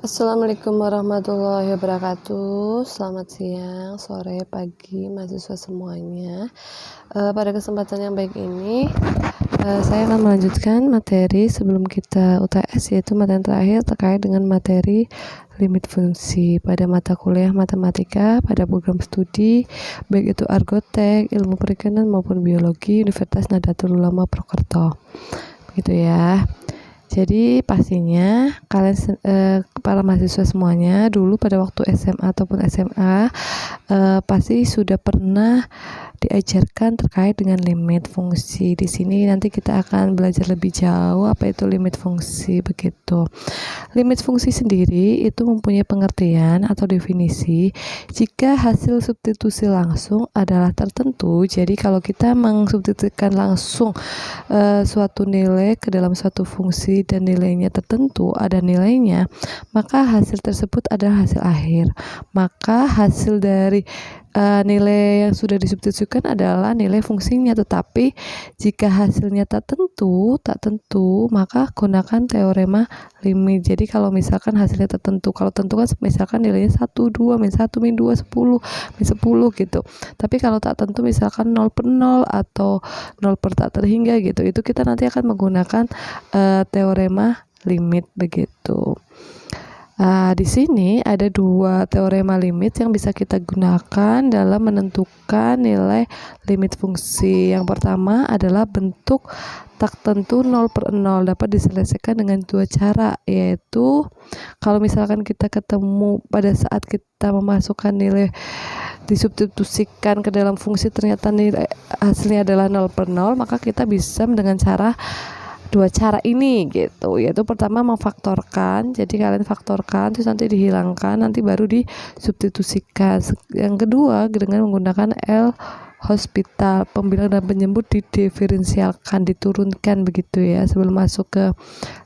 Assalamualaikum warahmatullahi wabarakatuh. Selamat siang, sore, pagi, mahasiswa semuanya. Pada kesempatan yang baik ini, saya akan melanjutkan materi sebelum kita UTS, yaitu materi terakhir terkait dengan materi limit fungsi pada mata kuliah matematika pada program studi, baik itu Argotek, ilmu perikanan maupun biologi, Universitas Nahdlatul Ulama Purwokerto. Begitu ya. Jadi pastinya kalian para mahasiswa semuanya dulu pada waktu SMA ataupun SMA pasti sudah pernah diajarkan terkait dengan limit fungsi. Di sini nanti kita akan belajar lebih jauh apa itu limit fungsi begitu. Limit fungsi sendiri itu mempunyai pengertian atau definisi jika hasil substitusi langsung adalah tertentu. Jadi kalau kita mengsubstitusikan langsung suatu nilai ke dalam suatu fungsi dan nilainya tertentu, ada nilainya, maka hasil tersebut adalah hasil akhir. Maka hasil dari nilai yang sudah disubstitusikan adalah nilai fungsinya. Tetapi jika hasilnya tak tentu, maka gunakan teorema limit. Jadi kalau misalkan hasilnya tertentu, kalau tentu kan misalkan nilainya 1, 2, min 1, min 2, 10, min 10 gitu. Tapi kalau tak tentu misalkan 0 per 0 atau 0 per tak terhingga gitu, itu kita nanti akan menggunakan teorema limit begitu. Di sini ada dua teorema limit yang bisa kita gunakan dalam menentukan nilai limit fungsi. Yang pertama adalah bentuk tak tentu 0 per 0 dapat diselesaikan dengan dua cara, yaitu kalau misalkan kita ketemu pada saat kita memasukkan nilai disubstitusikan ke dalam fungsi ternyata nilai hasilnya adalah 0 per 0, maka kita bisa dengan dua cara ini gitu, yaitu pertama memfaktorkan, jadi kalian faktorkan terus nanti dihilangkan, nanti baru disubstitusikan. Yang kedua dengan menggunakan L'Hospital, pembilang dan penyebut didiferensialkan, diturunkan begitu ya. Sebelum masuk ke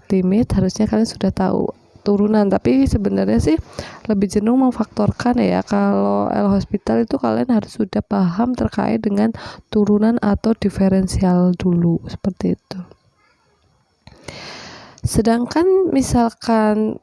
limit harusnya kalian sudah tahu turunan, tapi sebenarnya sih lebih cenderung memfaktorkan ya. Kalau L'Hospital itu kalian harus sudah paham terkait dengan turunan atau diferensial dulu, seperti itu. Sedangkan misalkan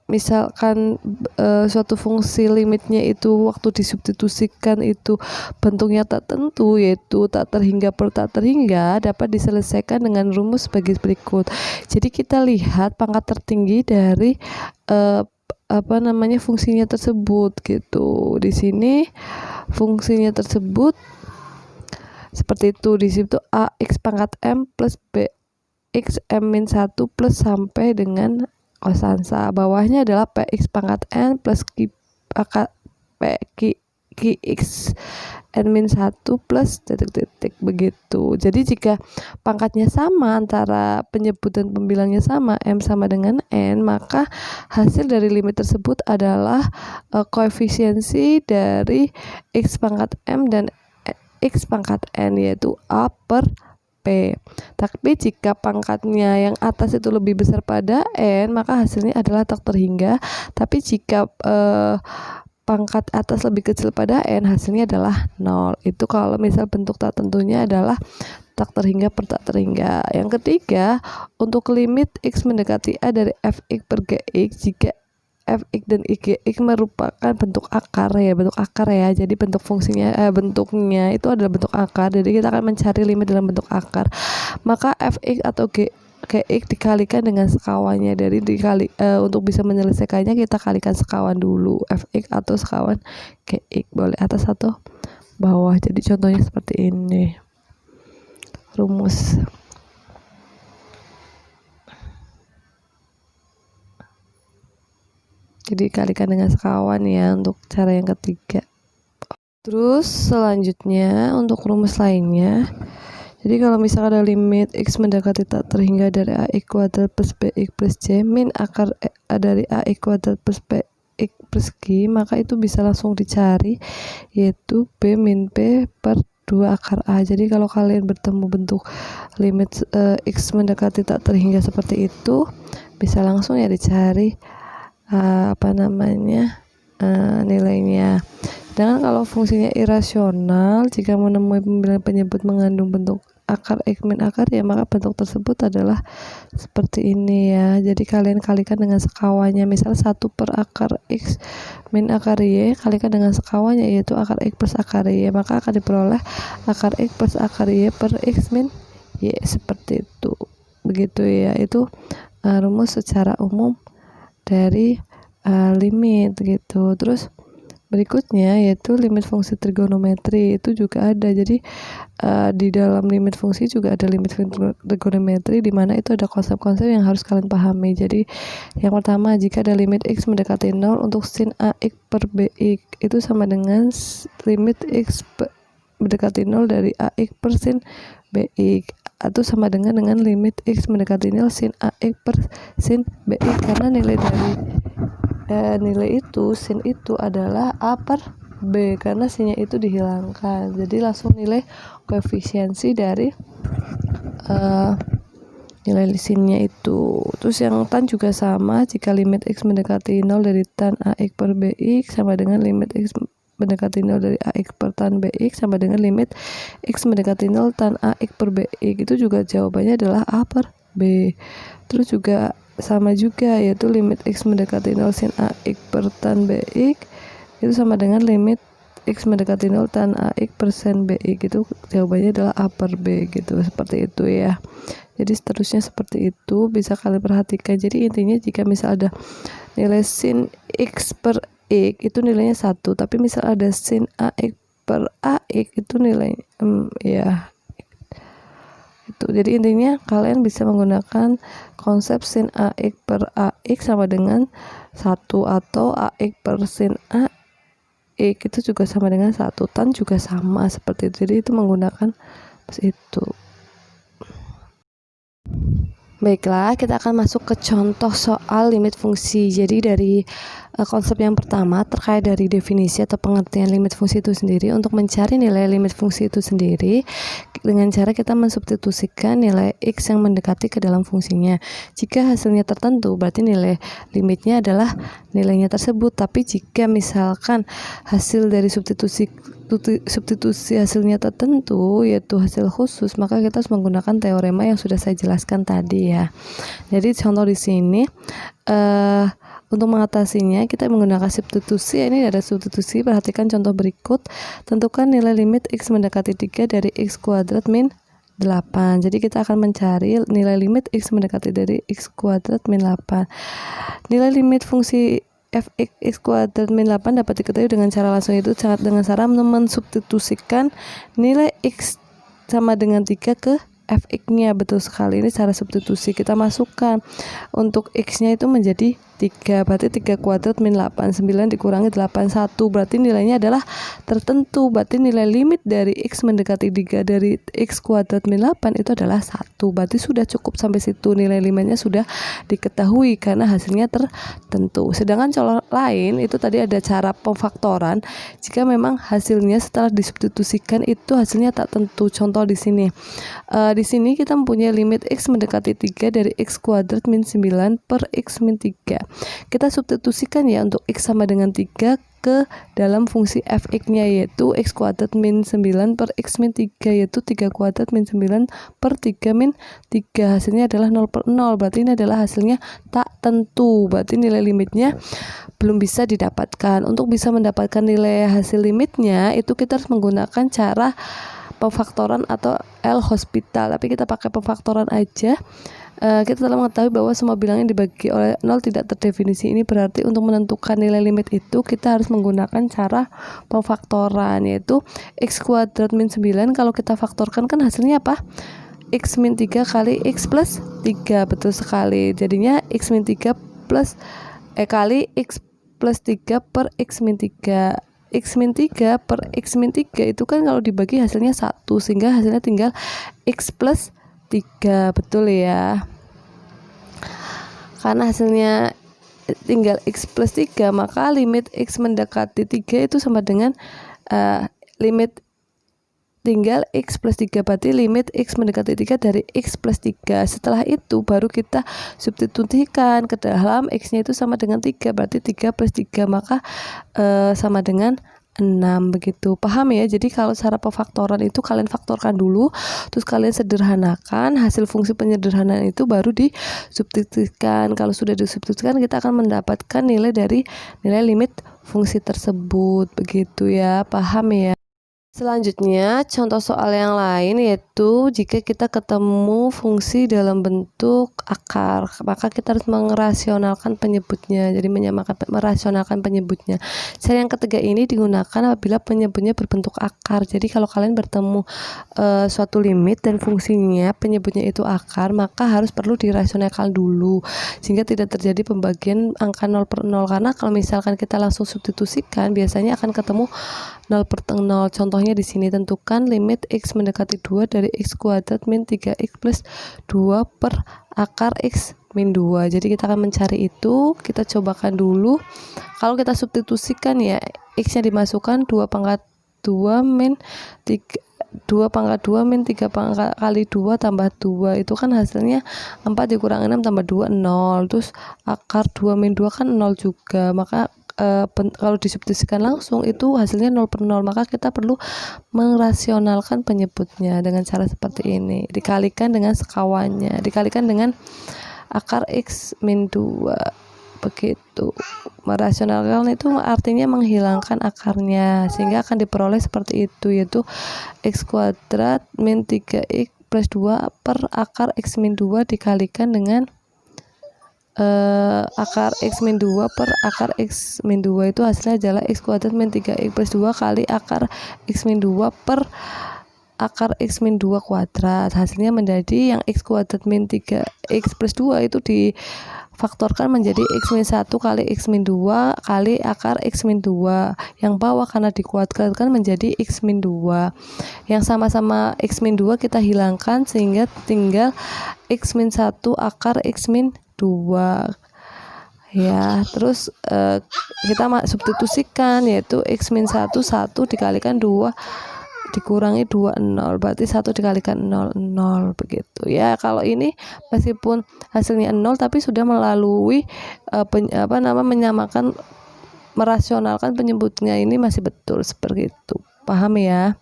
suatu fungsi limitnya itu waktu disubstitusikan itu bentuknya tak tentu, yaitu tak terhingga per tak terhingga, dapat diselesaikan dengan rumus sebagai berikut. Jadi kita lihat pangkat tertinggi dari fungsinya tersebut gitu. Di sini fungsinya tersebut seperti itu. Di situ a x pangkat m plus b x m-1 plus sampai dengan kosansa. Bawahnya adalah px pangkat n plus q x n-1 plus titik-titik begitu. Jadi jika pangkatnya sama antara penyebut dan pembilangnya sama, m sama dengan n, maka hasil dari limit tersebut adalah koefisiensi dari x pangkat m dan x pangkat n, yaitu a per P. Tapi jika pangkatnya yang atas itu lebih besar pada n, maka hasilnya adalah tak terhingga. Tapi jika pangkat atas lebih kecil pada n, hasilnya adalah 0. Itu kalau misal bentuk tak tentunya adalah tak terhingga per tak terhingga. Yang ketiga, untuk limit x mendekati a dari fx per gx, jika fx dan gx merupakan bentuk akar ya, jadi bentuk fungsinya bentuknya itu adalah bentuk akar, jadi kita akan mencari limit dalam bentuk akar, maka fx atau gx dikalikan dengan sekawannya. Dari untuk bisa menyelesaikannya kita kalikan sekawan dulu, fx atau sekawan gx, boleh atas atau bawah. Jadi contohnya seperti ini rumus. Jadi kalikan dengan sekawan ya untuk cara yang ketiga. Terus selanjutnya untuk rumus lainnya, jadi kalau misalkan ada limit x mendekati tak terhingga dari ax kuadrat plus bx plus c min akar dari ax kuadrat plus bx plus q, maka itu bisa langsung dicari, yaitu b min p per 2 akar a. Jadi kalau kalian bertemu bentuk limit x mendekati tak terhingga seperti itu, bisa langsung ya dicari nilainya. Sedangkan kalau fungsinya irasional, jika menemui pembilang penyebut mengandung bentuk akar X min akar Y, maka bentuk tersebut adalah seperti ini ya. Jadi kalian kalikan dengan sekawannya, misal 1 per akar X min akar Y kalikan dengan sekawannya, yaitu akar X plus akar Y, maka akan diperoleh akar X plus akar Y per X min Y, seperti itu. Begitu ya, itu rumus secara umum dari limit gitu. Terus berikutnya yaitu limit fungsi trigonometri, itu juga ada. Jadi di dalam limit fungsi juga ada limit trigonometri, di mana itu ada konsep-konsep yang harus kalian pahami. Jadi yang pertama, jika ada limit X mendekati 0 untuk sin AX per BX, itu sama dengan limit X mendekati 0 dari AX per sin BX, atau sama dengan limit X mendekati 0 sin AX per sin BX, karena nilai dari nilai itu, sin itu adalah A per B, karena sinnya itu dihilangkan. Jadi langsung nilai koefisiensi dari nilai sinnya itu. Terus yang tan juga sama, jika limit X mendekati 0 dari tan AX per BX sama dengan limit X mendekati 0 dari AX per tan BX sama dengan limit X mendekati 0 tan AX per BX, itu juga jawabannya adalah A per B. Terus juga sama juga, yaitu limit X mendekati 0 sin AX per tan BX itu sama dengan limit X mendekati 0 tan AX per sin BX, itu jawabannya adalah A per B gitu, seperti itu ya. Jadi seterusnya seperti itu, bisa kalian perhatikan. Jadi intinya jika misal ada nilai sin X per X itu nilainya 1, tapi misal ada sin AX per AX itu nilai ya itu. Jadi intinya kalian bisa menggunakan konsep sin AX per AX sama dengan 1, atau AX per sin AX itu juga sama dengan 1, tan juga sama seperti itu. Jadi itu menggunakan itu. Baiklah, kita akan masuk ke contoh soal limit fungsi. Jadi dari konsep yang pertama terkait dari definisi atau pengertian limit fungsi itu sendiri. Untuk mencari nilai limit fungsi itu sendiri dengan cara kita mensubstitusikan nilai X yang mendekati ke dalam fungsinya. Jika hasilnya tertentu, berarti nilai limitnya adalah nilainya tersebut. Tapi jika misalkan hasil dari substitusi hasilnya tertentu, yaitu hasil khusus, maka kita harus menggunakan teorema yang sudah saya jelaskan tadi ya. Jadi contoh di sini untuk mengatasinya kita menggunakan substitusi. Ini ada substitusi, perhatikan contoh berikut. Tentukan nilai limit X mendekati 3 dari X kuadrat min 8. Jadi kita akan mencari nilai limit X mendekati dari X kuadrat min 8. Nilai limit fungsi fx x kuadrat min 8 dapat diketahui dengan cara langsung, itu dengan cara mensubstitusikan nilai X sama dengan 3 ke fx-nya. Betul sekali, ini cara substitusi. Kita masukkan untuk X-nya itu menjadi 3, berarti 3 kuadrat min 8, 9 dikurangi 8, 1, berarti nilainya adalah tertentu. Berarti nilai limit dari X mendekati 3 dari X kuadrat min 8 itu adalah 1, berarti sudah cukup sampai situ, nilai limitnya sudah diketahui karena hasilnya tertentu. Sedangkan contoh lain itu tadi ada cara pemfaktoran, jika memang hasilnya setelah disubstitusikan itu hasilnya tak tentu. Contoh di sini. Di sini kita mempunyai limit X mendekati 3 dari X kuadrat min 9 per X min 3. Kita substitusikan ya untuk X sama dengan 3 ke dalam fungsi fx-nya, yaitu X kuadrat min 9 per X min 3, yaitu 3 kuadrat min 9 per 3 min 3. Hasilnya adalah 0 per 0, berarti ini adalah hasilnya tak tentu, berarti nilai limitnya belum bisa didapatkan. Untuk bisa mendapatkan nilai hasil limitnya itu kita harus menggunakan cara pemfaktoran atau L'Hospital, tapi kita pakai pemfaktoran aja. Kita telah mengetahui bahwa semua bilangan yang dibagi oleh 0 tidak terdefinisi. Ini berarti untuk menentukan nilai limit itu kita harus menggunakan cara pemfaktoran, yaitu X kuadrat min 9 kalau kita faktorkan kan hasilnya apa? X min 3 kali X plus 3, betul sekali. Jadinya X min 3 plus kali X plus 3 per X min 3. X min 3 per X min 3 itu kan kalau dibagi hasilnya 1, sehingga hasilnya tinggal X plus 3, betul ya. Karena hasilnya tinggal X plus 3, maka limit X mendekati 3 itu sama dengan limit tinggal X plus 3, berarti limit X mendekati 3 dari X plus 3. Setelah itu baru kita substitusikan ke dalam X-nya itu sama dengan 3, berarti 3 plus 3, maka sama dengan 6 begitu. Paham ya? Jadi kalau cara pefaktoran itu kalian faktorkan dulu, terus kalian sederhanakan, hasil fungsi penyederhanaan itu baru disubstitusikan. Kalau sudah disubstitusikan, kita akan mendapatkan nilai dari nilai limit fungsi tersebut begitu ya. Paham ya? Selanjutnya, contoh soal yang lain yaitu jika kita ketemu fungsi dalam bentuk akar, maka kita harus merasionalkan penyebutnya. Jadi merasionalkan penyebutnya. Cara yang ketiga ini digunakan apabila penyebutnya berbentuk akar. Jadi kalau kalian bertemu suatu limit dan fungsinya penyebutnya itu akar, maka harus perlu dirasionalkan dulu sehingga tidak terjadi pembagian angka 0/0, karena kalau misalkan kita langsung substitusikan biasanya akan ketemu 0/0. Contohnya di sini, tentukan limit x mendekati 2 dari x kuadrat min 3x plus 2 per akar x min 2. Jadi kita akan mencari itu, kita cobakan dulu. Kalau kita substitusikan ya, x-nya dimasukkan 2 pangkat 2 min 3 2 pangkat 2 min 3 pangkat kali 2 tambah 2, itu kan hasilnya 4 dikurangi 6 tambah 2 0. Terus akar 2 min 2 kan 0 juga, maka kalau disubstitusikan langsung itu hasilnya 0/0, maka kita perlu merasionalkan penyebutnya dengan cara seperti ini, dikalikan dengan sekawannya, dikalikan dengan akar x min 2 begitu. Merasionalkan itu artinya menghilangkan akarnya sehingga akan diperoleh seperti itu, yaitu x kuadrat min 3x plus 2 per akar x min 2 dikalikan dengan akar x min 2 per akar x min 2, itu hasilnya adalah x kuadrat min 3x plus 2 kali akar x min 2 per akar x min 2 kuadrat. Hasilnya menjadi yang x kuadrat min 3x plus 2 itu difaktorkan menjadi x min 1 kali x min 2 kali akar x min 2. Yang bawah karena dikuadratkan menjadi x min 2. Yang sama-sama x min 2 kita hilangkan sehingga tinggal x min 1 akar x min 2 ya. Terus kita substitusikan, yaitu x min 1 1 dikalikan 2 dikurangi 2 0, berarti 1 dikalikan 0 0 begitu ya. Kalau ini meskipun hasilnya 0 tapi sudah melalui menyamakan, merasionalkan penyebutnya, ini masih betul seperti itu. Paham ya?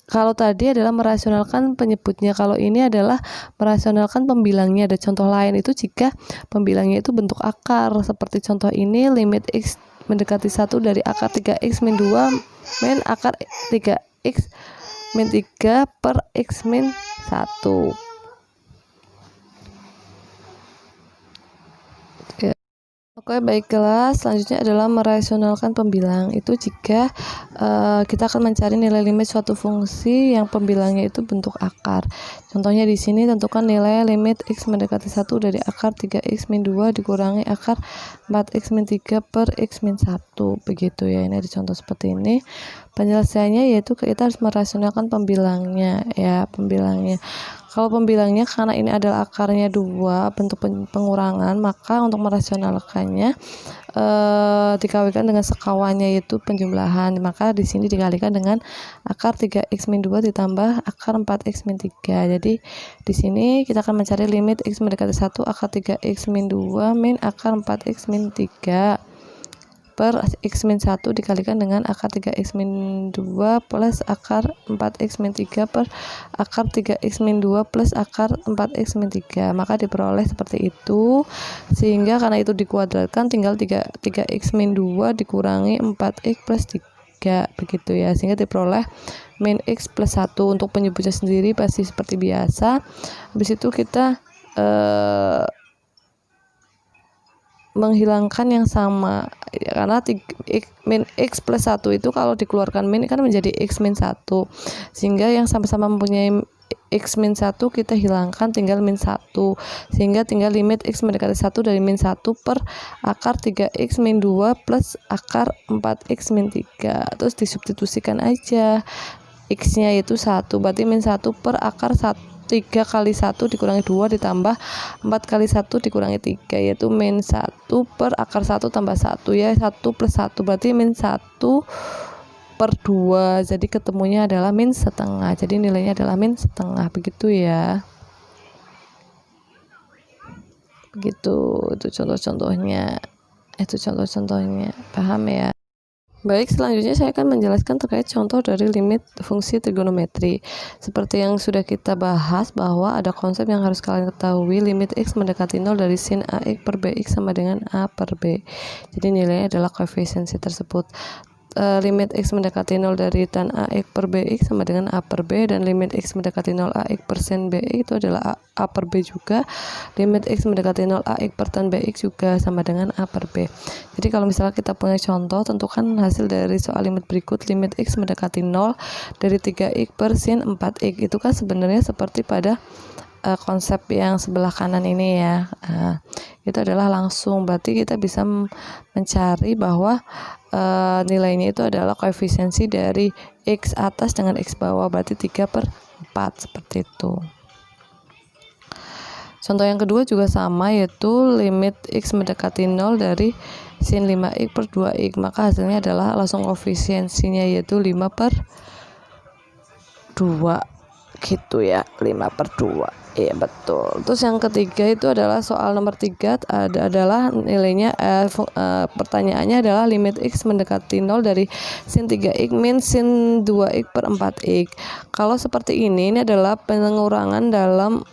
Kalau tadi adalah merasionalkan penyebutnya, kalau ini adalah merasionalkan pembilangnya. Ada contoh lain itu jika pembilangnya itu bentuk akar, seperti contoh ini, limit x mendekati 1 dari akar 3x min 2 min akar 3x min 3 per x min 1. Oke, baiklah. Selanjutnya adalah merasionalkan pembilang. Itu jika kita akan mencari nilai limit suatu fungsi yang pembilangnya itu bentuk akar. Contohnya di sini, tentukan nilai limit x mendekati 1 dari akar 3x min 2 dikurangi akar 4x min 3 per x min 1. Begitu ya. Ini ada contoh seperti ini. Penyelesaiannya yaitu kita harus merasionalkan pembilangnya ya, pembilangnya. Kalau pembilangnya karena ini adalah akarnya 2, bentuk pengurangan, maka untuk merasionalkannya dikalikan dengan sekawannya, yaitu penjumlahan. Maka di sini dikalikan dengan akar 3x min 2 ditambah akar 4x min 3. Jadi di sini kita akan mencari limit x mendekati 1 akar 3x min 2 min akar 4x min 3 per x min 1 dikalikan dengan akar 3x min 2 plus akar 4x min 3 per akar 3x min 2 plus akar 4x min 3. Maka diperoleh seperti itu, sehingga karena itu dikuadratkan tinggal 3x min 2 dikurangi 4x plus 3 begitu ya, sehingga diperoleh min x plus 1. Untuk penyebutnya sendiri pasti seperti biasa. Habis itu kita menghilangkan yang sama ya, karena min x plus 1 itu kalau dikeluarkan min kan menjadi x min 1, sehingga yang sama-sama mempunyai x min 1 kita hilangkan tinggal min 1, sehingga tinggal limit x mendekati 1 dari min 1 per akar 3x min 2 plus akar 4x min 3. Terus disubstitusikan aja, x-nya yaitu 1, berarti min 1 per akar 3 kali 1 dikurangi 2 ditambah 4 kali 1 dikurangi 3, yaitu min 1 per akar 1 tambah 1 ya, 1 plus 1 berarti min 1 per 2. Jadi ketemunya adalah min setengah, jadi nilainya adalah min setengah begitu ya. Begitu, itu contoh-contohnya, paham ya? Baik, selanjutnya saya akan menjelaskan terkait contoh dari limit fungsi trigonometri. Seperti yang sudah kita bahas bahwa ada konsep yang harus kalian ketahui, limit x mendekati 0 dari sin ax per bx sama dengan a per b. Jadi nilainya adalah koefisiensi tersebut. Limit x mendekati 0 dari tan ax per bx sama dengan a per b, dan limit x mendekati 0 ax per sin bx itu adalah a per b juga. Limit x mendekati 0 ax per tan bx juga sama dengan a per b. Jadi kalau misalnya kita punya contoh, tentukan hasil dari soal limit berikut. Limit x mendekati 0 dari 3x per sin 4x, itu kan sebenarnya seperti pada konsep yang sebelah kanan ini ya. Itu adalah langsung, berarti kita bisa mencari bahwa nilainya itu adalah koefisiensi dari x atas dengan x bawah, berarti 3/4 seperti itu. Contoh yang kedua juga sama, yaitu limit x mendekati 0 dari sin 5x per 2x, maka hasilnya adalah langsung koefisiensinya yaitu 5/2 gitu ya, 5/2. Iya betul. Terus yang ketiga itu adalah soal nomor 3, adalah nilainya pertanyaannya adalah limit x mendekati 0 dari sin 3x min sin 2x per 4x. Kalau seperti ini adalah pengurangan dalam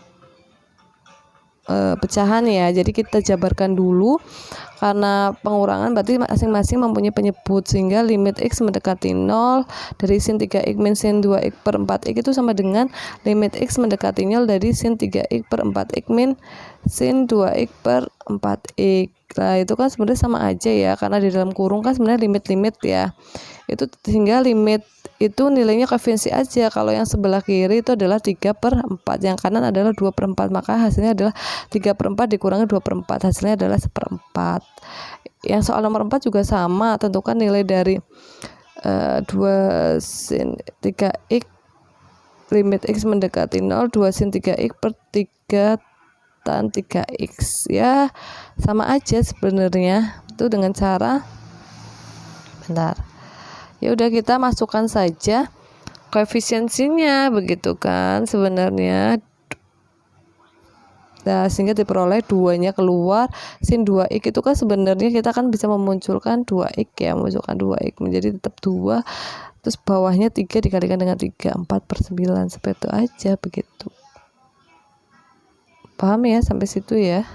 pecahan ya. Jadi kita jabarkan dulu, karena pengurangan berarti masing-masing mempunyai penyebut, sehingga limit x mendekati 0 dari sin 3x min sin 2x per 4x itu sama dengan limit x mendekati 0 dari sin 3x per 4x min sin 2x per 4x. Nah itu kan sebenarnya sama aja ya, karena di dalam kurung kan sebenarnya limit-limit ya. Itu sehingga limit itu nilainya koefisiensi aja. Kalau yang sebelah kiri itu adalah 3/4, yang kanan adalah 2/4, maka hasilnya adalah 3/4 dikurangi 2/4, hasilnya adalah 1/4. Yang soal nomor 4 juga sama, tentukan nilai dari 2 sin 3x limit x mendekati 0, 2 sin 3x per 3 tan 3x. Ya sama aja sebenarnya, itu dengan cara ya udah kita masukkan saja koefisiensinya begitu kan sebenarnya. Nah, sehingga diperoleh 2-nya keluar. Sin 2x itu kan sebenarnya kita kan bisa memunculkan 2x ya, memunculkan 2x menjadi tetap 2, terus bawahnya 3 dikalikan dengan 3, 4/9, seperti itu aja begitu. Paham ya sampai situ ya?